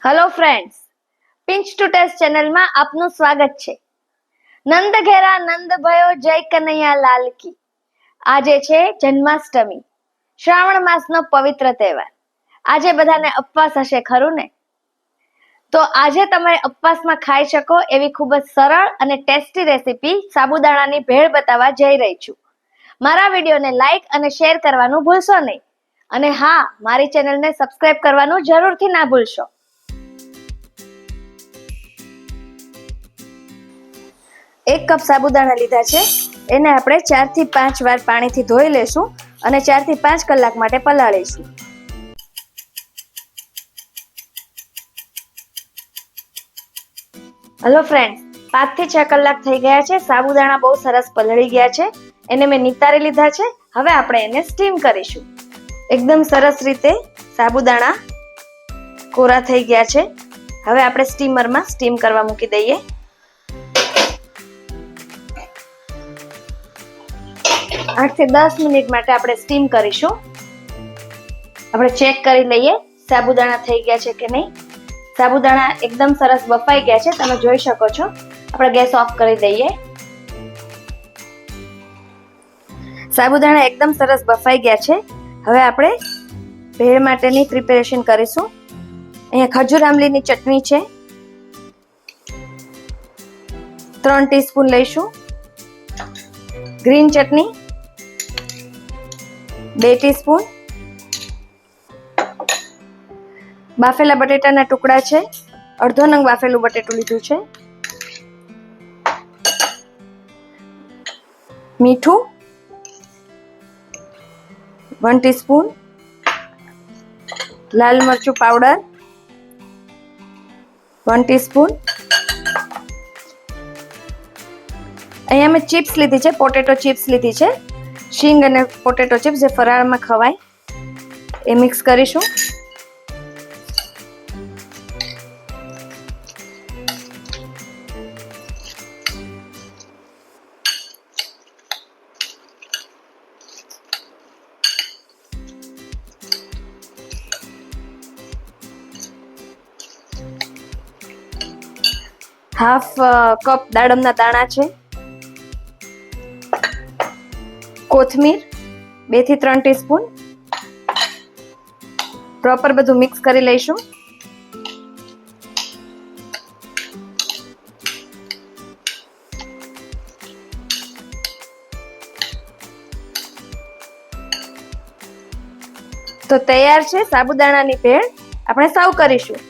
Hello friends, pinch to taste ચેનલમાં આપનું સ્વાગત છે. નંદ ઘેરા નંદ ભયો જય કનૈયા લાલ કી. આજે છે જન્માષ્ટમી, શ્રાવણ માસનો પવિત્ર તહેવાર. આજે બધાને ઉપવાસ હશે ખરું ને? તો આજે તમે ઉપવાસમાં ખાઈ શકો એવી ખૂબ જ સરળ અને ટેસ્ટી રેસીપી સાબુદાણાની ભેળ બતાવવા જઈ રહી છું. મારા વિડીયોને લાઈક અને શેર કરવાનું ભૂલશો નહીં. અને હા, મારી ચેનલને સબસ્ક્રાઇબ કરવાનું જરૂરથી ના ભૂલશો. એક કપ સાબુદાણા લીધા છે. એને આપણે 4 થી 5 વાર પાણીથી ધોઈ લેશું અને 4 થી 5 કલાક માટે પલાળીશું. હેલો ફ્રેન્ડ્સ, 5 થી 6 કલાક થઈ ગયા છે. સાબુદાણા બહુ સરસ પલળી ગયા છે. એને મેં નિતારી લીધા છે. હવે આપણે એને સ્ટીમ કરીશું. એકદમ સરસ રીતે સાબુદાણા કોરા થઈ ગયા છે. હવે આપણે સ્ટીમરમાં સ્ટીમ કરવા મૂકી દઈએ. 8 થી 10 મિનિટ માટે આપણે સ્ટીમ કરીશું. આપણે ચેક કરી લઈએ સાબુદાણા થઈ ગયા છે કે નહીં. સાબુદાણા એકદમ સરસ બફાઈ ગયા છે, તમે જોઈ શકો છો. આપણે ગેસ ઓફ કરી દઈએ. સાબુદાણા એકદમ સરસ બફાઈ ગયા છે. હવે આપણે ભેળ માટેની પ્રિપેરેશન કરીશું. અહીંયા ખજૂર આંબલીની ચટણી છે, 3 ટીસ્પૂન લઈશું. ગ્રીન ચટણી 2 ટીસ્પૂન. બાફેલા બટેટાના ટુકડા છે, અડધો નંગ બાફેલું બટેટું લીધું છે. મીઠું 1 ટીસ્પૂન. લાલ મરચું પાવડર 1 ટીસ્પૂન. અહીંયા મેં ચિપ્સ લીધી છે, પોટેટો ચિપ્સ લીધી છે. શીંગ અને પોટેટો ચિપ્સ જે ફરાળમાં ખવાય એ મિક્સ કરીશું. હાફ કપ દાડમના દાણા છે. કોથમીર 2 થી 3 ટીસ્પૂન. પ્રોપર બધું મિક્સ કરી લઈશું. તો તૈયાર છે સાબુદાણાની ભેળ. આપણે સર્વ કરીશું.